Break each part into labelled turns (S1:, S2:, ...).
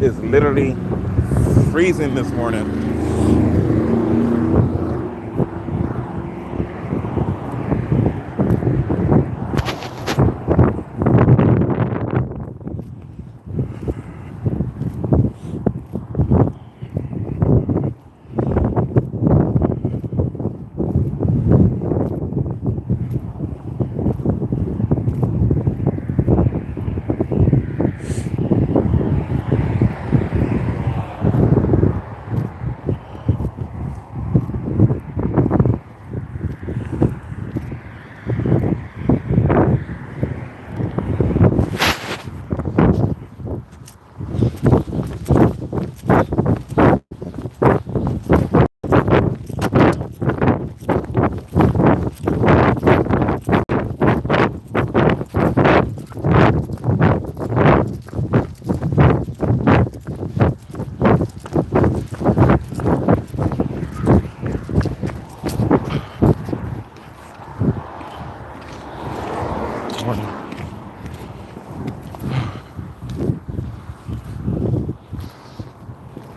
S1: is literally freezing this morning.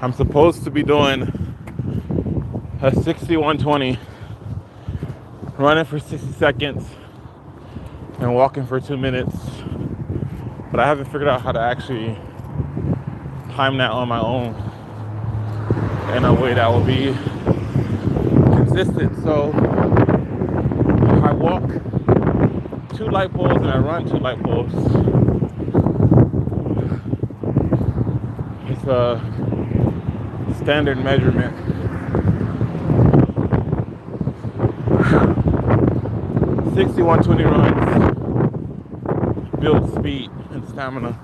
S1: I'm supposed to be doing a 6120, running for 60 seconds and walking for 2 minutes, but I haven't figured out how to actually time that on my own in a way that will be consistent. So I walk 2 light poles and I run 2 light poles. It's a standard measurement. (6120) runs build speed and stamina.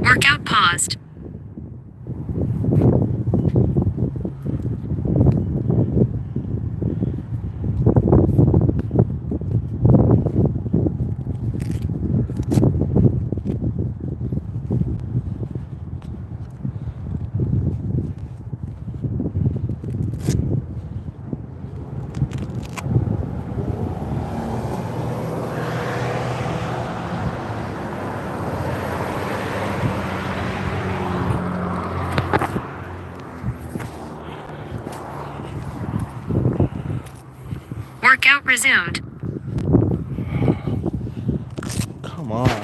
S2: Workout paused. Workout resumed.
S1: Come on.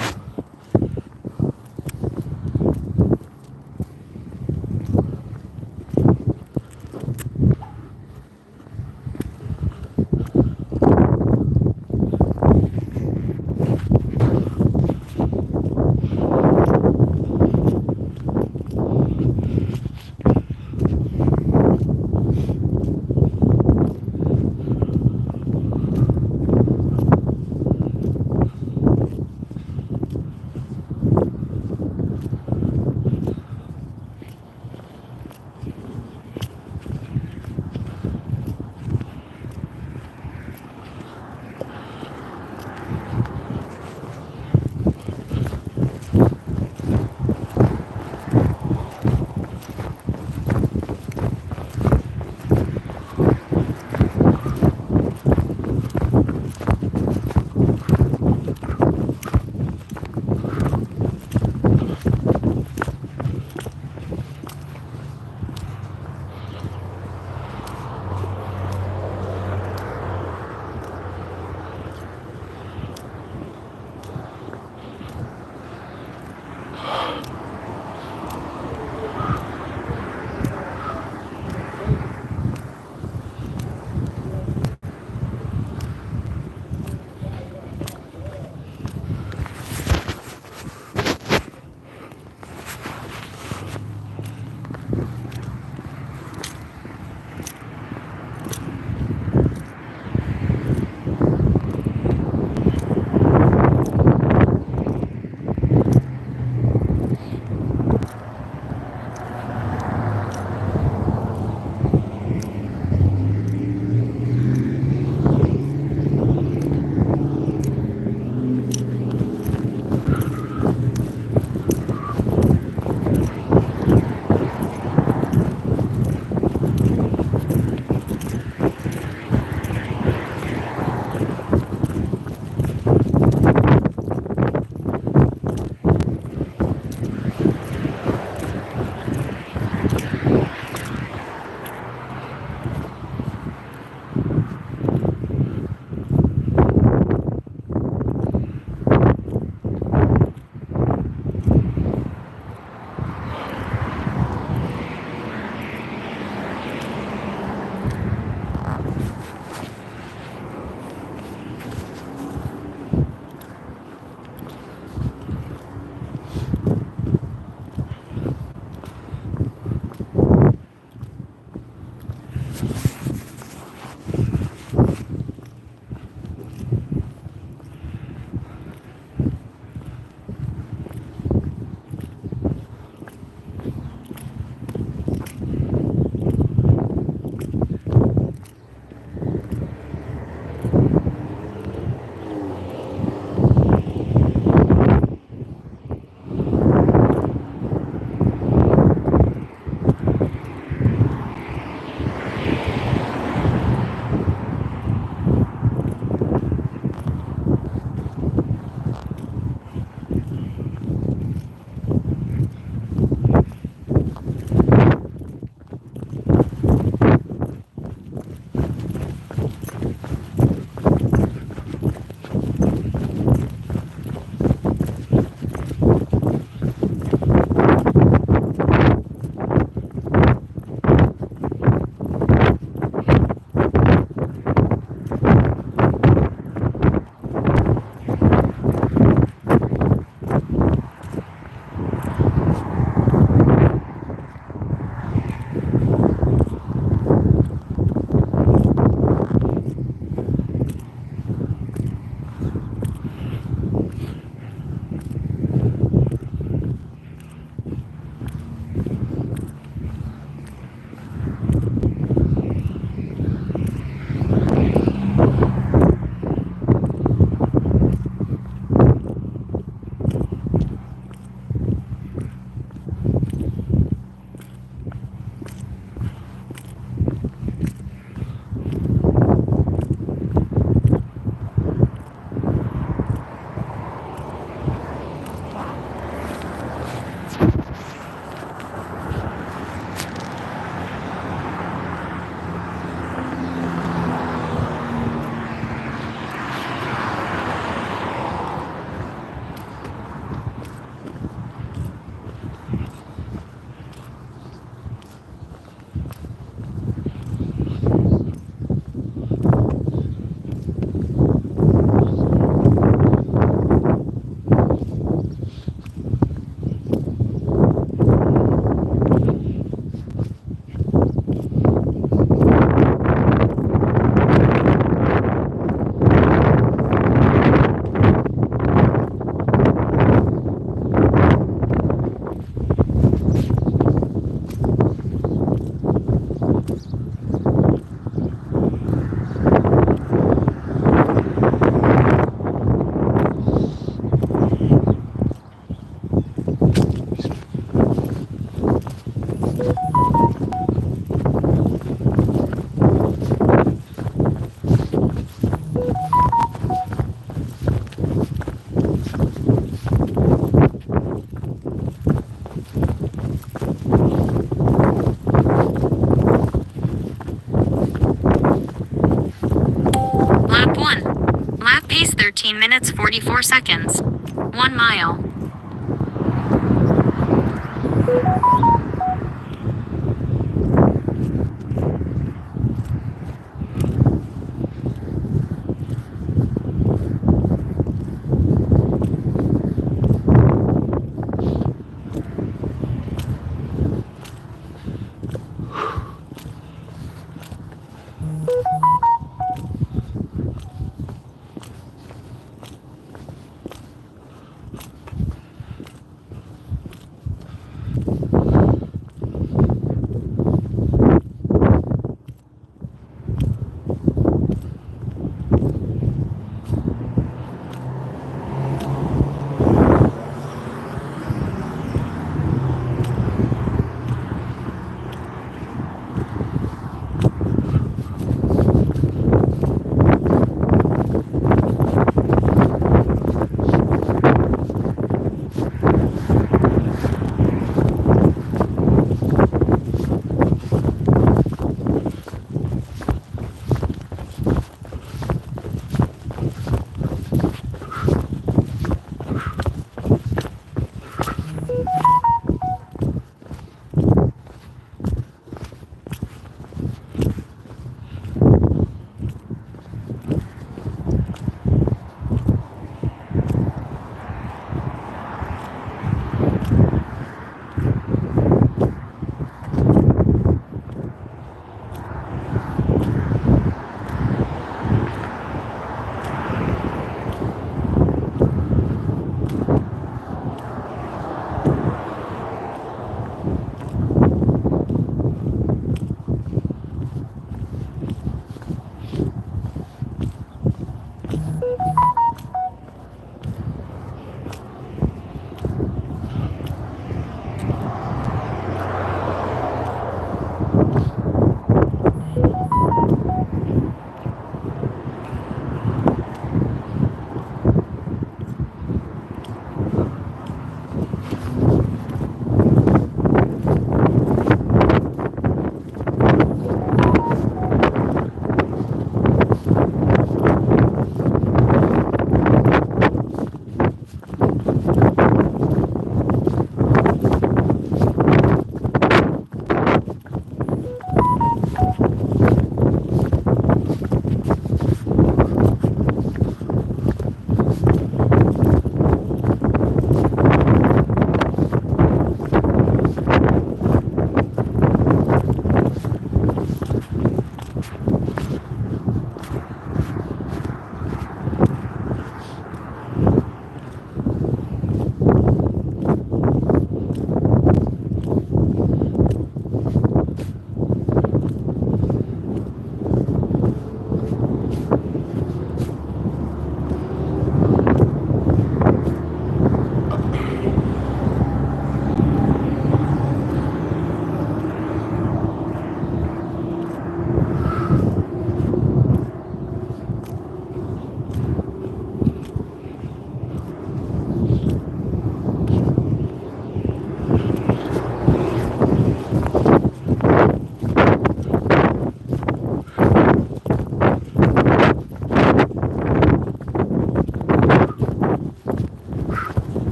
S2: minutes 44 seconds. 1 mile.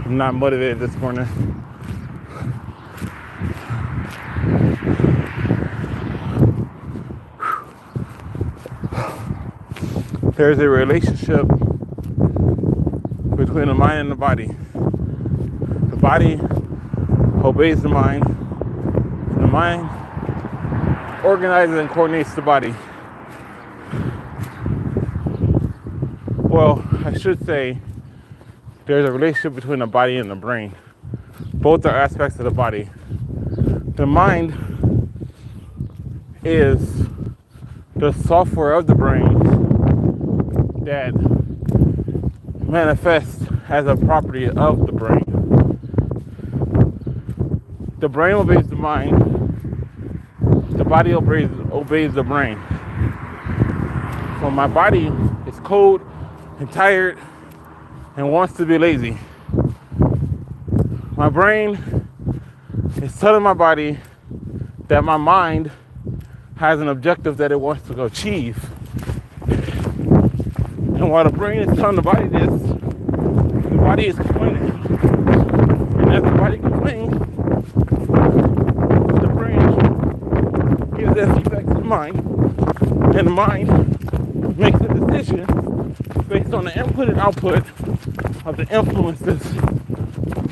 S1: I'm not motivated this morning. There's a relationship between the mind and the body. The body obeys the mind, and the mind organizes and coordinates the body. Well, I should say there's a relationship between the body and the brain. Both are aspects of the body. The mind is the software of the brain that manifests as a property of the brain. The brain obeys the mind. The body obeys the brain. So my body is cold and tired and wants to be lazy. My brain is telling my body that my mind has an objective that it wants to achieve. And while the brain is telling the body this, the body is complaining. And as the body complains, the brain gives that feedback to the mind, and the mind makes a decision based on the input and output of the influences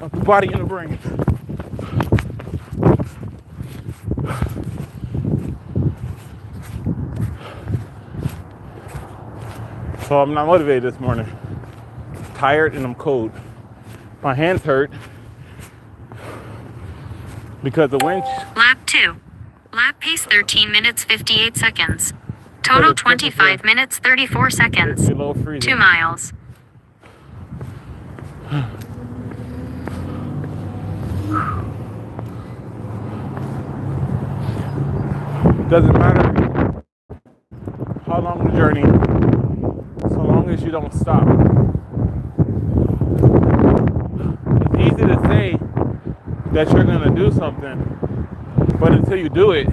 S1: of the body and the brain. So I'm not motivated this morning. I'm tired and I'm cold. My hands hurt because the winch.
S2: Lap 2. Lap pace 13 minutes 58 seconds. Total 25 minutes 34 seconds. 2 miles.
S1: Doesn't matter how long the journey, so long as you don't stop. It's easy to say that you're going to do something, but until you do it,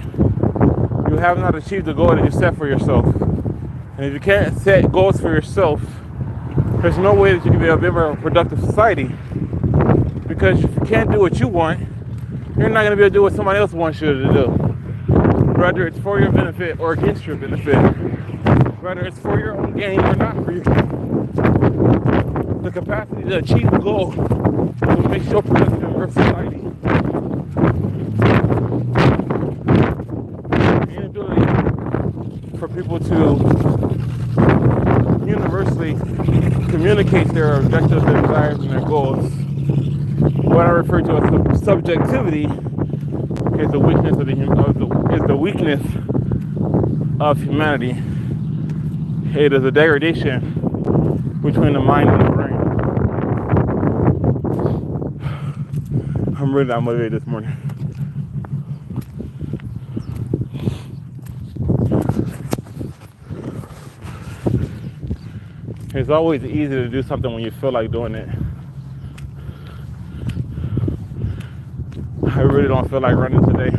S1: you have not achieved the goal that you set for yourself. And if you can't set goals for yourself, there's no way that you can be a member of a productive society. Because if you can't do what you want, you're not going to be able to do what somebody else wants you to do. Whether it's for your benefit or against your benefit. Whether it's for your own gain or not for your gain. The capacity to achieve the goal will make you a productive member of society. The inability for people to universally communicate their objectives, their desires, and their goals. What I refer to as subjectivity is the weakness of humanity. It is a degradation between the mind and the brain. I'm really not motivated this morning. It's always easy to do something when you feel like doing it. I really don't feel like running today.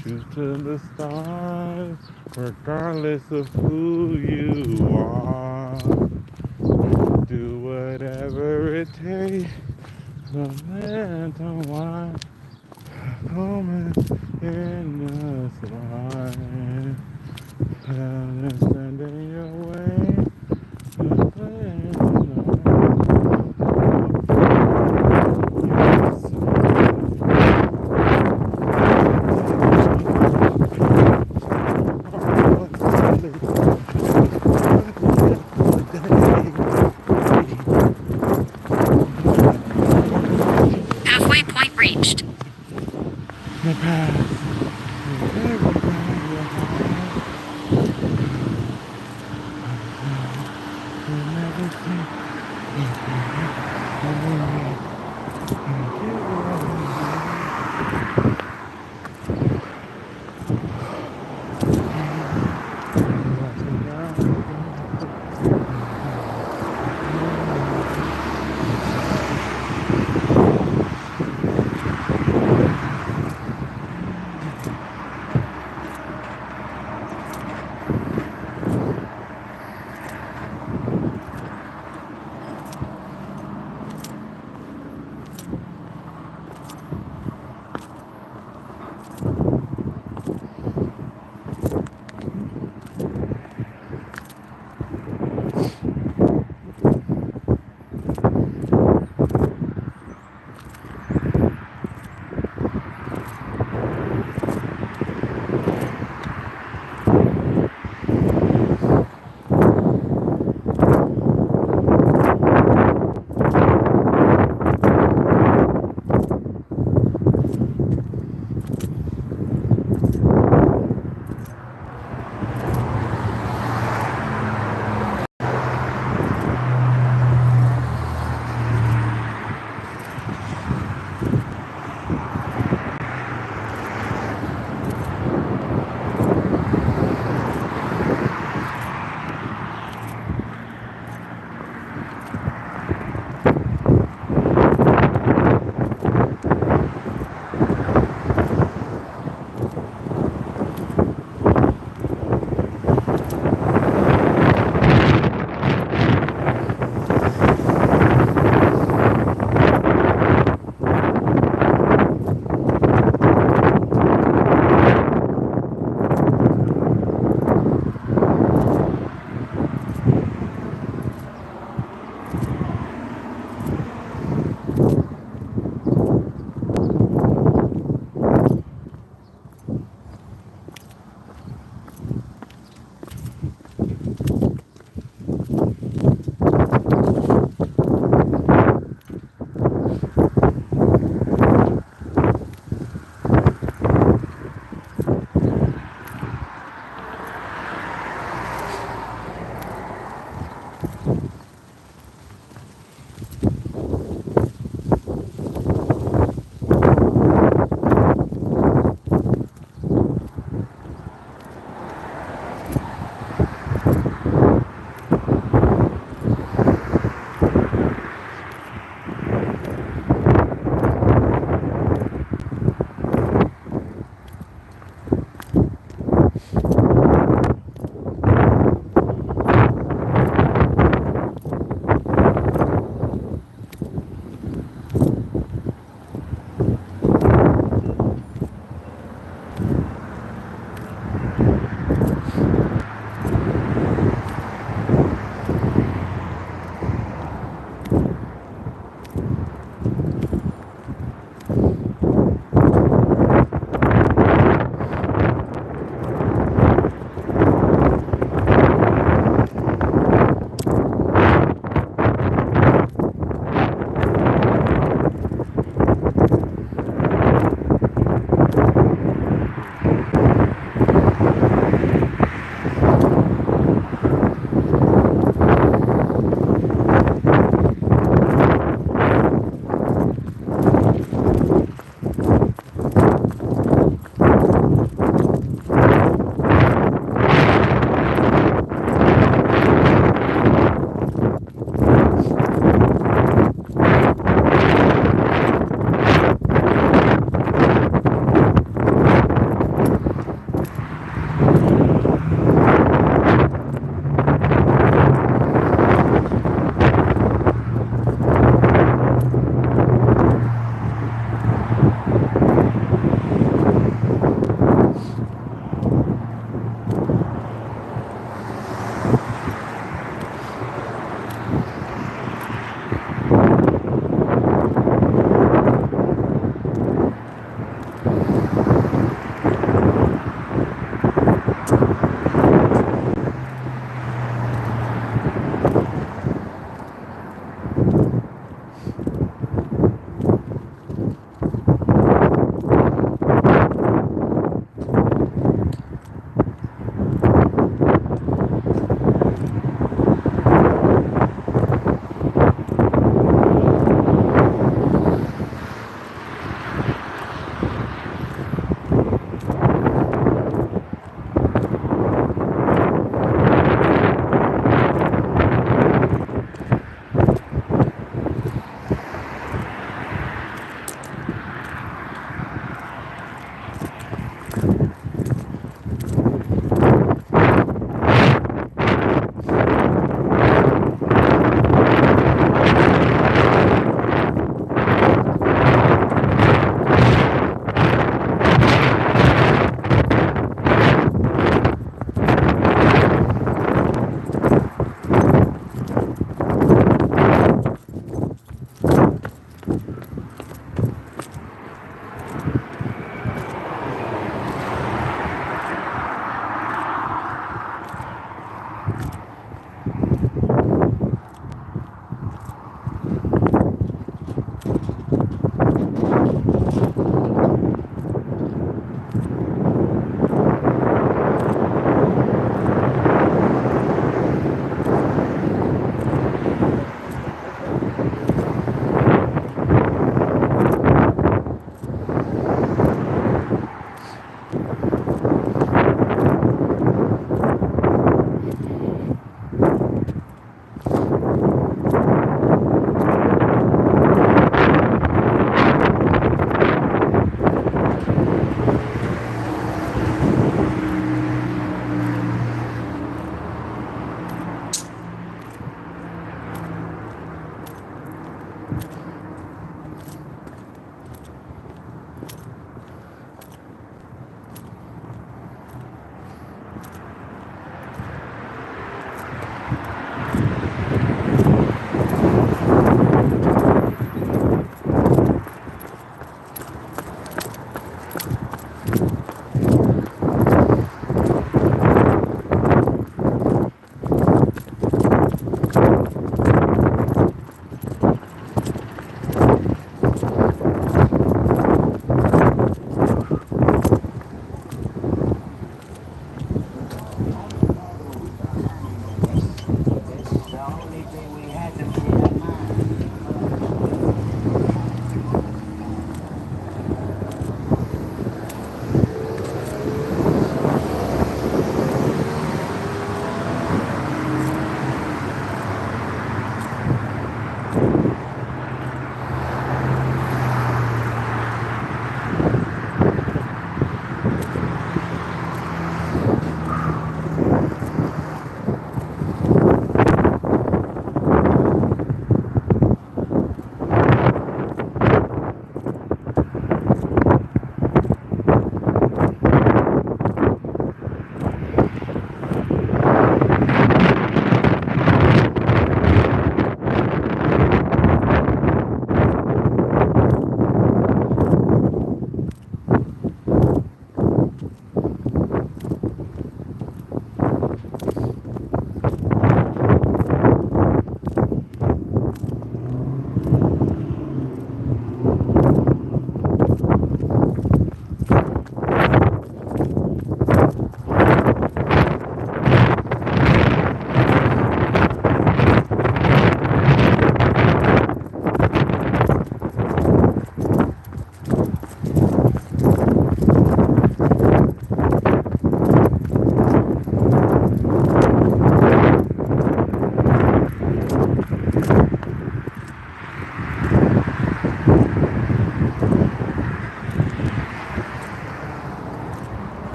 S1: Shoot to the stars, regardless of who you are. Do whatever it takes, no matter what. Moment in this life, understanding your way.
S2: Halfway point reached.
S1: The past.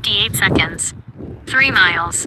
S2: 58 seconds. 3 miles.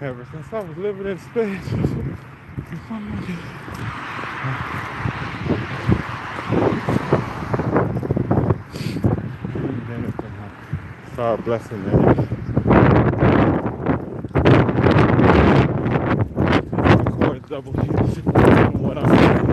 S1: Ever since I was living in space, saw a blessing in it. The chords double hits on what I'm doing.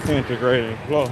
S1: integrating flow.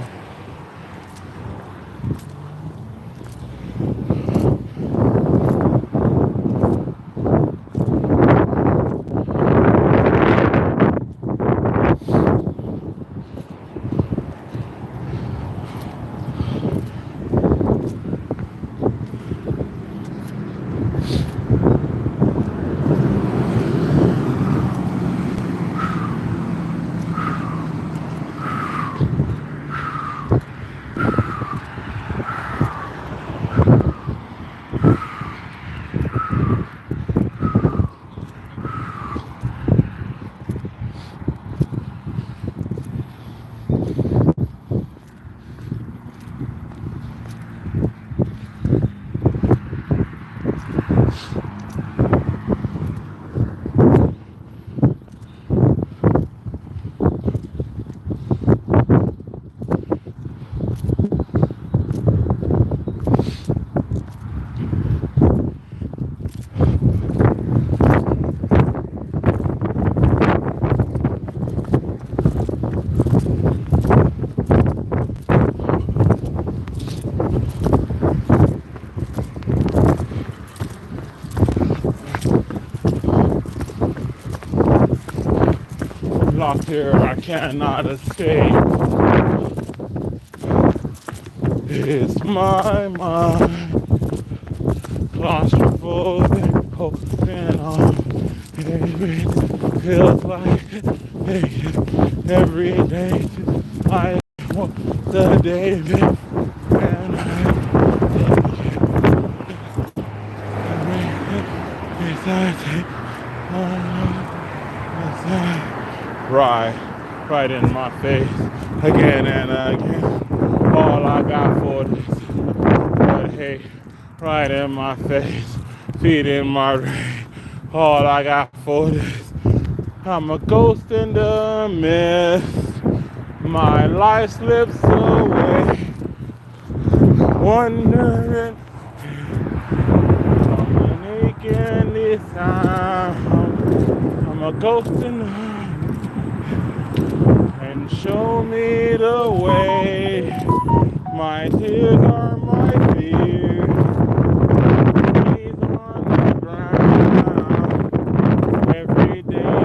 S1: Locked here, I cannot escape. It's my mind, claustrophobic, holding on. It feels like it every day. I want the David, and right in my face, again and again. All I got for this, but hey, right in my face, feet in my rain. All I got for this, I'm a ghost in the mist. My life slips away, wondering. I'm making this sound. I'm a ghost in the and show me the way. My tears are my fear. Knees on the ground. Every day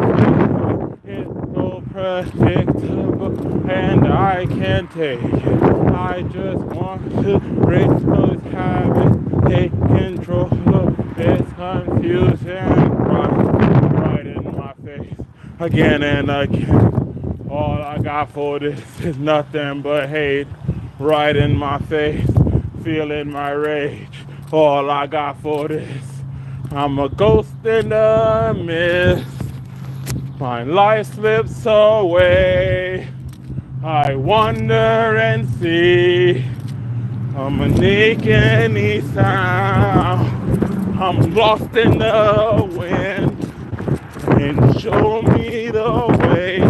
S1: it's so predictable, and I can't take it. I just want to break those habits, take control of this confusion. Right in my face, again and again. All I got for this is nothing but hate. Right in my face, feeling my rage. All I got for this, I'm a ghost in the mist. My life slips away. I wonder and see. I'm a naked sound. I'm lost in the wind. And show me the way.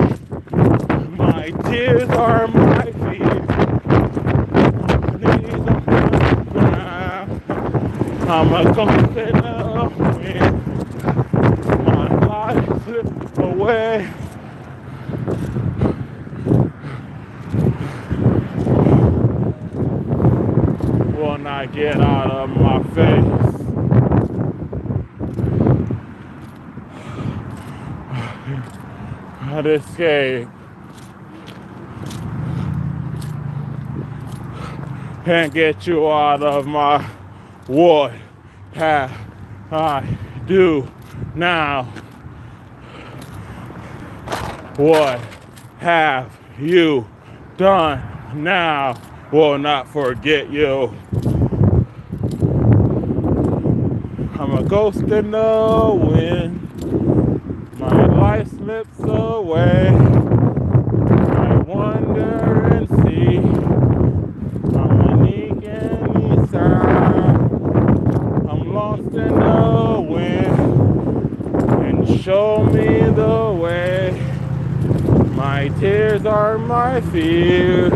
S1: My tears are my fears. Knees on the ground. I'm a ghost in the wind. My life slips away. Will not get out of my face. I'd escape. Can't get you out of my what have I do now? What have you done now? Will not forget you. I'm a ghost in the wind. My life slips away. I wonder and see. I'm unique and sound. I'm lost in the wind. And show me the way. My tears are my fear.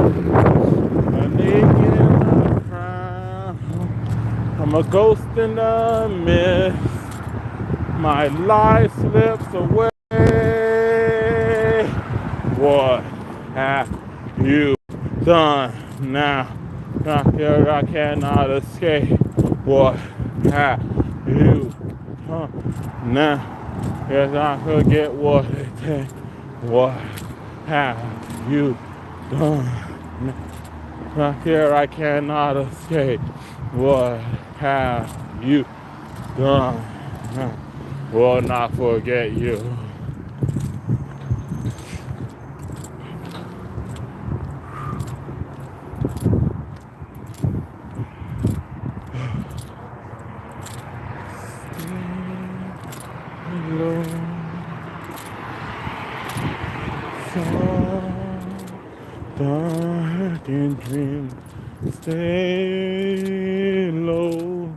S1: I'm a ghost in the mist. My life slips away. What have you done now. Now here I cannot escape. What have you done now? Yes, I forget what it takes. What have you done now? Now here I cannot escape. What have you done now? Will not forget you. Dark and dream, stay low.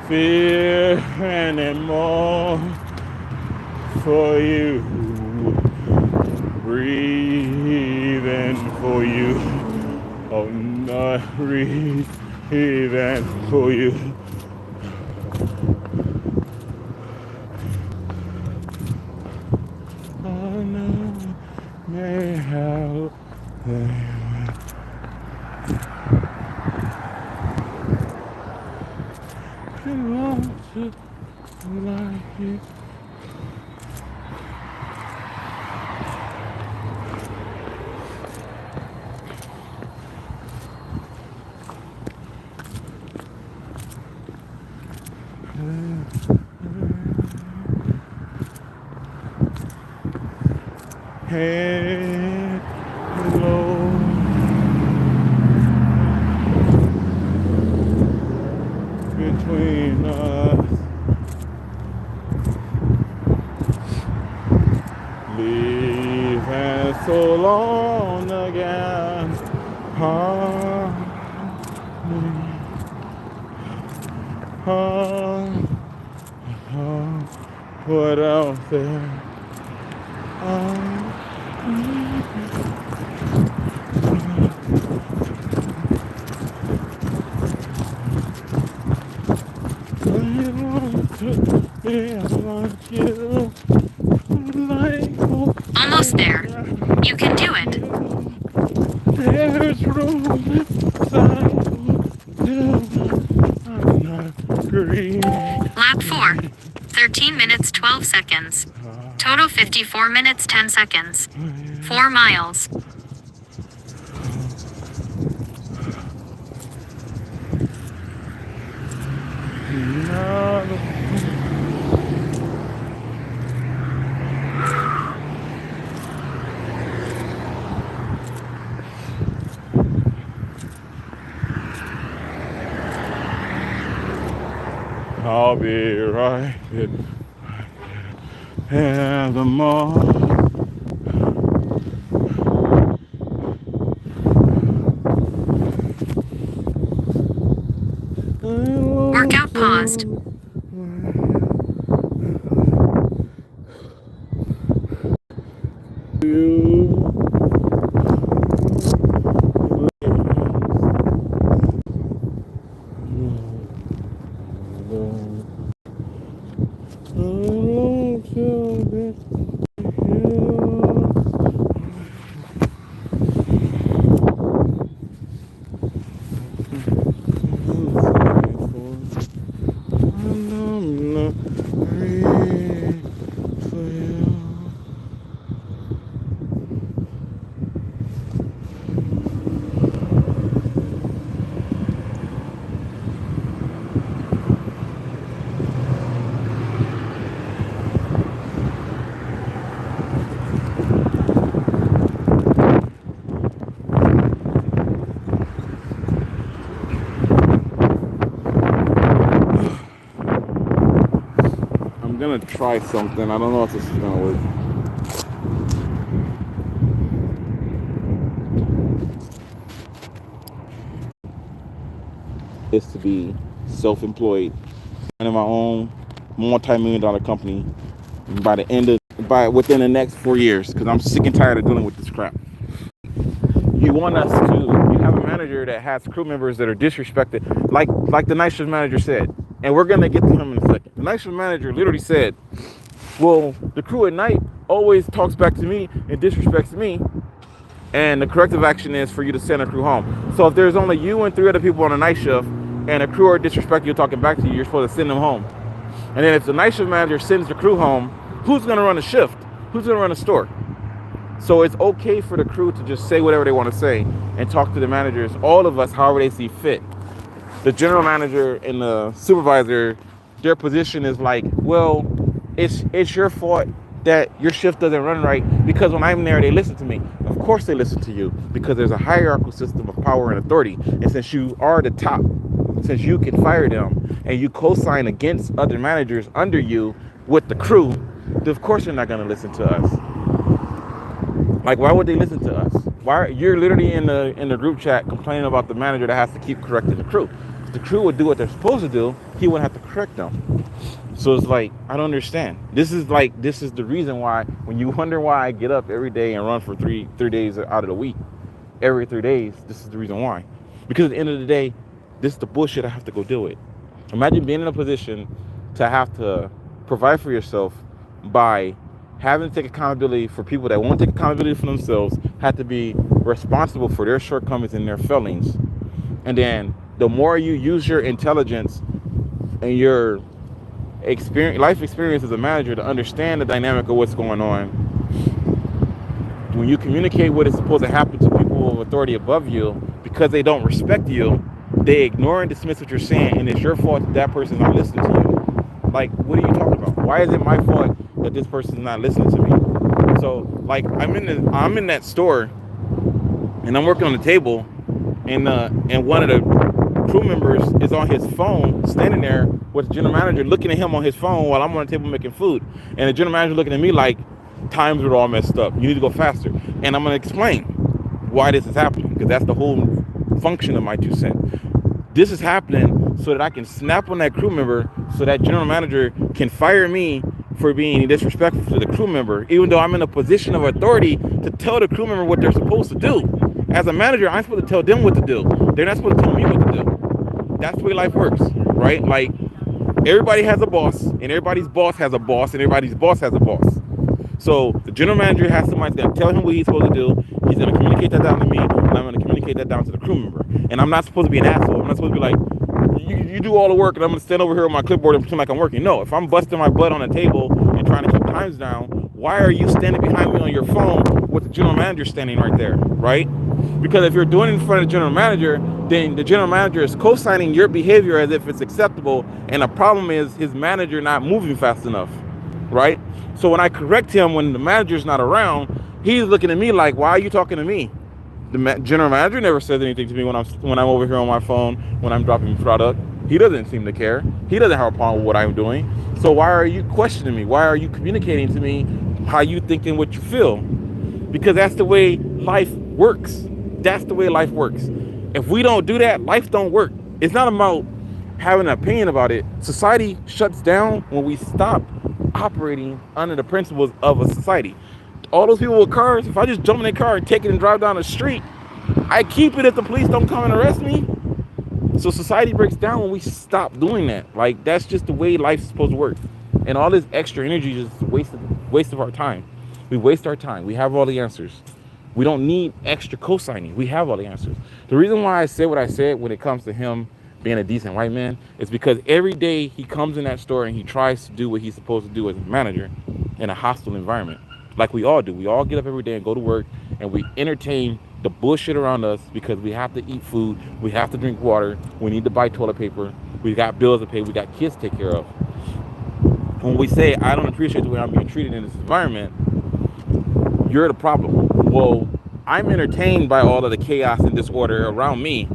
S1: Fear anymore for you, breathing for you, oh not breathing for you. Oh no, may help. I want to like you. Head low, between us, leaving so long again. What else there?
S2: Almost there. You can do it.
S1: There's room
S2: Lap 4. 13 minutes 12 seconds. Total 54 minutes 10 seconds. 4 miles.
S1: I'll be right in the mall.
S2: Workout paused. I'm gonna try something. I don't know if this is gonna work.
S3: is to be self-employed, running my own multi-million-dollar company by within the next 4 years, because I'm sick and tired of dealing with this crap. You have a manager that has crew members that are disrespected, like the night shift manager said, and we're gonna get to him in a second. The night shift manager literally said, well, the crew at night always talks back to me and disrespects me, and the corrective action is for you to send a crew home. So if there's only you and 3 other people on a night shift and a crew are disrespecting you talking back to you, you're supposed to send them home. And then if the night shift manager sends the crew home, who's gonna run a shift? Who's gonna run a store? So it's okay for the crew to just say whatever they want to say and talk to the managers, all of us, however they see fit. The general manager and the supervisor, their position is like, well, it's your fault that your shift doesn't run right, because when I'm there, they listen to me. Of course they listen to you, because there's a hierarchical system of power and authority. And since you are the top, since you can fire them and you co-sign against other managers under you with the crew, of course they're not going to listen to us. Like, why would they listen to us? Why? You're literally in the group chat complaining about the manager that has to keep correcting the crew. If the crew would do what they're supposed to do, he wouldn't have to correct them. So it's like, I don't understand. This is the reason why, when you wonder why I get up every day and run for three days out of the week, every 3 days, this is the reason why. Because at the end of the day, this is the bullshit I have to go deal with. Imagine being in a position to have to provide for yourself by having to take accountability for people that won't take accountability for themselves, have to be responsible for their shortcomings and their failings. And then the more you use your intelligence and your life experience as a manager to understand the dynamic of what's going on, when you communicate what is supposed to happen to people of authority above you, because they don't respect you, they ignore and dismiss what you're saying, and it's your fault that person's not listening to you. Like, what are you talking about? Why is it my fault that this person's not listening to me? So, like, I'm in that store, and I'm working on the table, and one of the crew members is on his phone, standing there with the general manager looking at him on his phone while I'm on the table making food, and the general manager looking at me like, times are all messed up. You need to go faster. And I'm gonna explain why this is happening, because that's the whole function of my 2 cents. This is happening so that I can snap on that crew member, so that general manager can fire me for being disrespectful to the crew member, even though I'm in a position of authority to tell the crew member what they're supposed to do. As a manager, I'm supposed to tell them what to do. They're not supposed to tell me what to do. That's the way life works, right? Like, everybody has a boss, and everybody's boss has a boss, and everybody's boss has a boss. So the general manager has somebody that's going to tell him what he's supposed to do. He's going to communicate that down to me, and I'm going to communicate that down to the crew member. And I'm not supposed to be an asshole. I'm not supposed to be like, you do all the work, and I'm going to stand over here on my clipboard and pretend like I'm working. No, if I'm busting my butt on a table and trying to keep times down, why are you standing behind me on your phone with the general manager standing right there, right? Because if you're doing it in front of the general manager, then the general manager is co-signing your behavior as if it's acceptable, and the problem is his manager not moving fast enough, right? So when I correct him when the manager's not around, he's looking at me like, why are you talking to me? The general manager never says anything to me when I'm over here on my phone, when I'm dropping product. He doesn't seem to care. He doesn't have a problem with what I'm doing. So why are you questioning me? Why are you communicating to me how you think and what you feel? Because that's the way life works. That's the way life works. If we don't do that, life don't work. It's not about having an opinion about it. Society shuts down when we stop operating under the principles of a society. All those people with cars, if I just jump in their car and take it and drive down the street, I keep it if the police don't come and arrest me. So society breaks down when we stop doing that. Like, that's just the way life's supposed to work. And all this extra energy is just waste of our time. We waste our time. We have all the answers. We don't need extra co-signing. We have all the answers. The reason why I said what I said when it comes to him being a decent white man is because every day he comes in that store and he tries to do what he's supposed to do as a manager in a hostile environment. Like we all do. We all get up every day and go to work, and we entertain the bullshit around us because we have to eat food, we have to drink water, we need to buy toilet paper, we got bills to pay, we got kids to take care of. When we say, I don't appreciate the way I'm being treated in this environment, you're the problem. Well, I'm entertained by all of the chaos and disorder around me,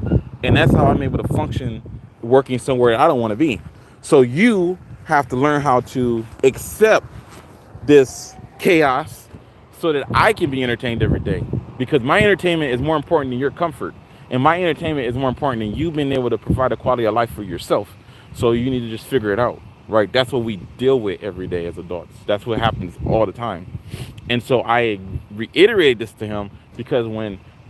S3: and that's how I'm able to function working somewhere I don't want to be. So you have to learn how to accept this chaos so that I can be entertained every day, because my entertainment is more important than your comfort. And my entertainment is more important than you being able to provide a quality of life for yourself. So you need to just figure it out, right? That's what we deal with every day as adults. That's what happens all the time. And so I reiterated this to him because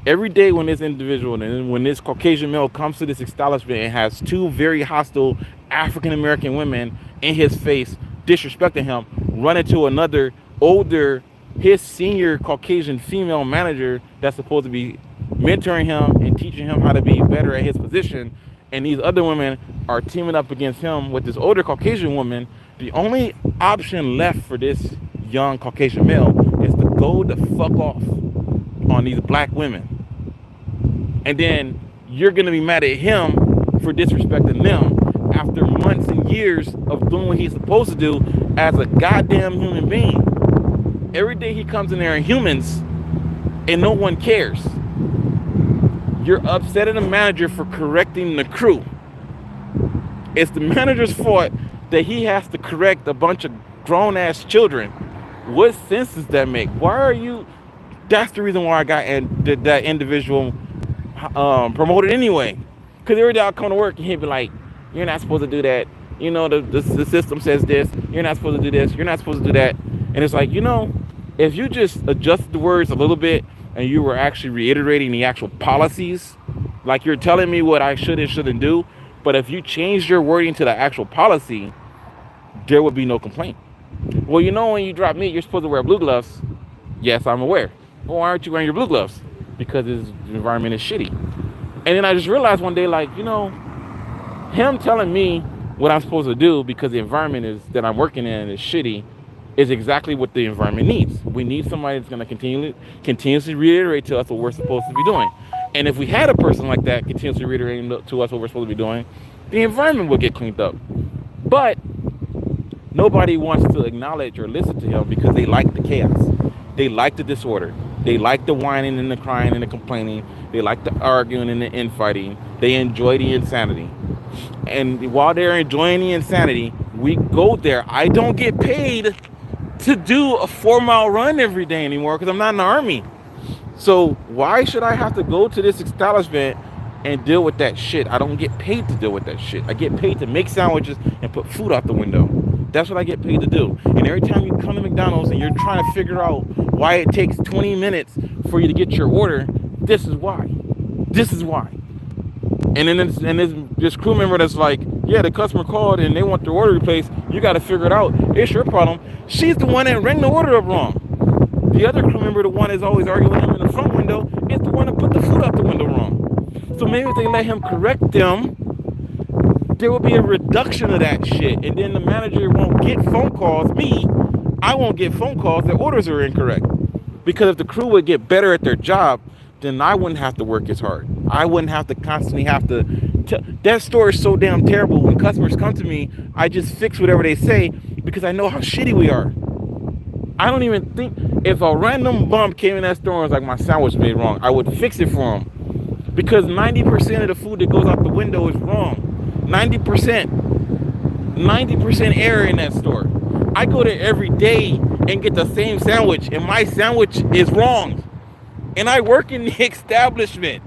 S3: every day when this individual and when this Caucasian male comes to this establishment and has two very hostile African-American women in his face disrespecting him, run into another older, his senior Caucasian female manager that's supposed to be mentoring him and teaching him how to be better at his position, and these other women are teaming up against him with this older Caucasian woman, the only option left for this young Caucasian male is to go the fuck off on these black women. And then you're going to be mad at him for disrespecting them after months and years of doing what he's supposed to do as a goddamn human being. Every day he comes in there and humans, and no one cares. You're upset at the manager for correcting the crew. It's the manager's fault that he has to correct a bunch of grown-ass children. What sense does that make? Why are you... That's the reason why I got that individual promoted anyway. Because every day I'll come to work and he'd be like, you're not supposed to do that. You know, the system says this. You're not supposed to do this. You're not supposed to do that. And it's like, if you just adjust the words a little bit and you were actually reiterating the actual policies, like you're telling me what I should and shouldn't do, but if you changed your wording to the actual policy, there would be no complaint. Well, when you drop meat, you're supposed to wear blue gloves. Yes, I'm aware. Well, why aren't you wearing your blue gloves? Because the environment is shitty. And then I just realized one day, like, him telling me what I'm supposed to do because the environment that I'm working in is shitty is exactly what the environment needs. We need somebody that's going to continuously reiterate to us what we're supposed to be doing. And if we had a person like that continuously reiterating to us what we're supposed to be doing, the environment would get cleaned up. But nobody wants to acknowledge or listen to him because they like the chaos. They like the disorder. They like the whining and the crying and the complaining. They like the arguing and the infighting. They enjoy the insanity. And while they're enjoying the insanity, we go there. I don't get paid to do a 4-mile run every day anymore because I'm not in the army. So why should I have to go to this establishment and deal with that shit? I don't get paid to deal with that shit. I get paid to make sandwiches and put food out the window. That's what I get paid to do. And every time you come to McDonald's and you're trying to figure out why it takes 20 minutes for you to get your order, this is why. This is why. And then this crew member that's like, yeah, the customer called and they want their order replaced. You got to figure it out. It's your problem. She's the one that rang the order up wrong. The other crew member, the one that's always arguing with him in the front window, is the one that put the food out the window wrong. So maybe if they let him correct them, there will be a reduction of that shit. And then the manager won't get phone calls. I won't get phone calls that orders are incorrect. Because if the crew would get better at their job, then I wouldn't have to work as hard. I wouldn't have to constantly that store is so damn terrible. When customers come to me, I just fix whatever they say because I know how shitty we are. I don't even think if a random bum came in that store and was like, my sandwich made wrong, I would fix it for him. Because 90% of the food that goes out the window is wrong. 90% error in that store. I go there every day and get the same sandwich, and my sandwich is wrong. And I work in the establishment.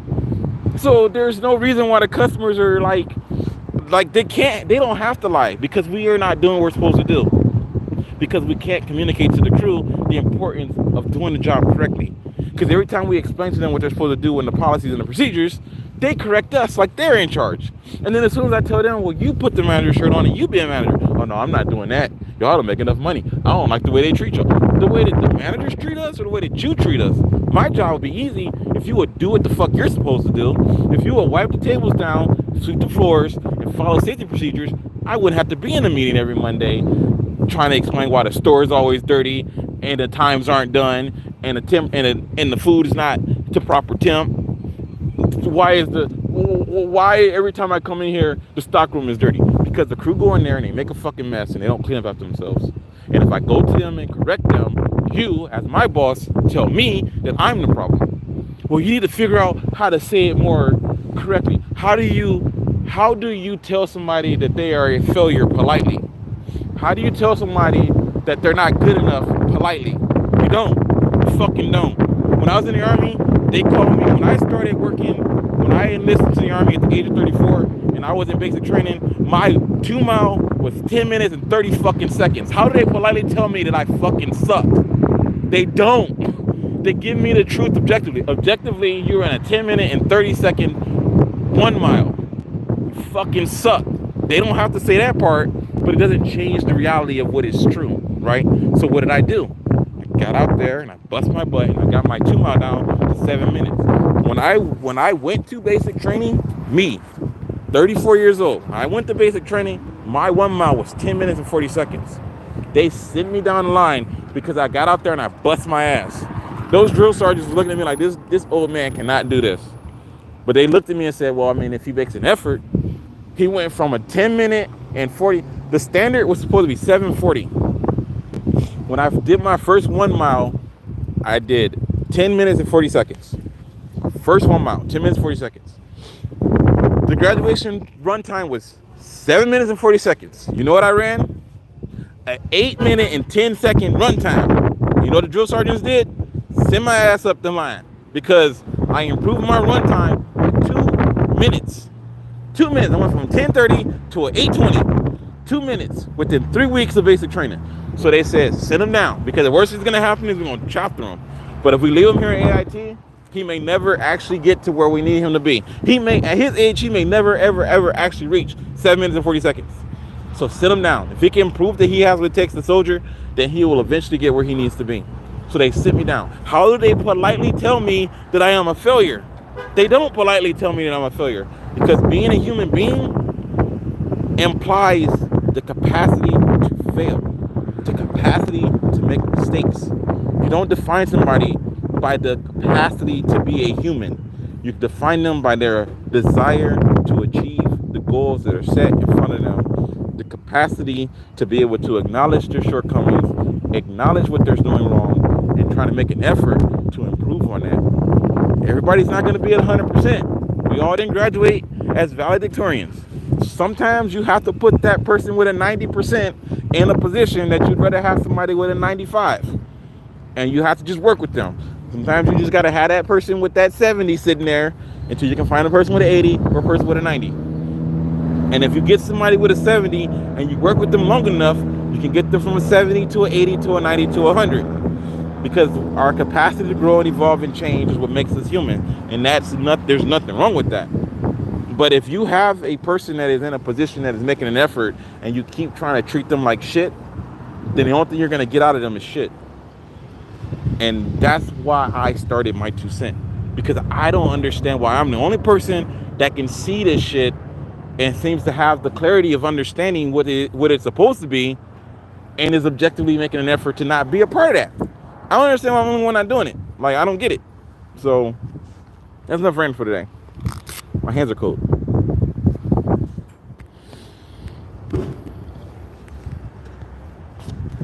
S3: So there's no reason why the customers are like they don't have to lie because we are not doing what we're supposed to do. Because we can't communicate to the crew the importance of doing the job correctly. Because every time we explain to them what they're supposed to do and the policies and the procedures, they correct us like they're in charge. And then as soon as I tell them, well, you put the manager shirt on and you be a manager. Oh, no, I'm not doing that. Y'all don't make enough money. I don't like the way they treat y'all. The way that the managers treat us or the way that you treat us. My job would be easy if you would do what the fuck you're supposed to do. If you would wipe the tables down, sweep the floors, and follow safety procedures, I wouldn't have to be in a meeting every Monday trying to explain why the store is always dirty and the times aren't done and the food is not to proper temp. Why every time I come in here the stock room is dirty? Because the crew go in there and they make a fucking mess and they don't clean up after themselves. And if I go to them and correct them, you as my boss tell me that I'm the problem. Well, you need to figure out how to say it more correctly. How do you tell somebody that they are a failure politely? How do you tell somebody that they're not good enough politely? You don't. You fucking don't. When I was in the army, they called me when I I enlisted to the Army at the age of 34 and I was in basic training, my 2 mile was 10 minutes and 30 fucking seconds. How do they politely tell me that I fucking suck? They don't. They give me the truth objectively. Objectively, you're in a 10-minute and 30-second 1 mile. You fucking suck. They don't have to say that part, but it doesn't change the reality of what is true, right? So what did I do? I got out there and I bust my butt and I got my 2 mile down to 7 minutes. When I went to basic training, me, 34 years old, I went to basic training, my 1 mile was 10 minutes and 40 seconds. They sent me down the line because I got out there and I bust my ass. Those drill sergeants were looking at me like, this old man cannot do this. But they looked at me and said, well, I mean, if he makes an effort, he went from a 10 minute and 40. The standard was supposed to be 7:40. When I did my first 1 mile, I did 10 minutes and 40 seconds. First 1 mile, 10 minutes, 40 seconds. The graduation run time was 7 minutes and 40 seconds. You know what I ran? An 8-minute and 10-second run time. You know what the drill sergeants did? Send my ass up the line because I improved my run time by 2 minutes. 2 minutes. I went from 10:30 to an 8:20. 2 minutes within 3 weeks of basic training. So they said, send him down because the worst that's going to happen is we're going to chop through him. But if we leave him here at AIT, he may never actually get to where we need him to be. He may, at his age, he may never, ever, ever actually reach 7 minutes and 40 seconds. So sit him down. If he can prove that he has what it takes to soldier, then he will eventually get where he needs to be. So they sit me down. How do they politely tell me that I am a failure? They don't politely tell me that I'm a failure because being a human being implies the capacity to fail, the capacity to make mistakes. You don't define somebody by the capacity to be a human. You define them by their desire to achieve the goals that are set in front of them, the capacity to be able to acknowledge their shortcomings, acknowledge what they're doing wrong, and try to make an effort to improve on that. Everybody's not going to be at 100%. We all didn't graduate as valedictorians. Sometimes you have to put that person with a 90% in a position that you'd rather have somebody with a 95. And you have to just work with them. Sometimes you just got to have that person with that 70 sitting there until you can find a person with an 80 or a person with a 90. And if you get somebody with a 70 and you work with them long enough, you can get them from a 70 to an 80 to a 90 to a 100. Because our capacity to grow and evolve and change is what makes us human. And there's nothing wrong with that. But if you have a person that is in a position that is making an effort and you keep trying to treat them like shit, then the only thing you're going to get out of them is shit. And that's why I started my 2 cents. Because I don't understand why I'm the only person that can see this shit and seems to have the clarity of understanding what it's supposed to be and is objectively making an effort to not be a part of that. I don't understand why I'm the only one not doing it. Like, I don't get it. So that's enough for today. My hands are cold.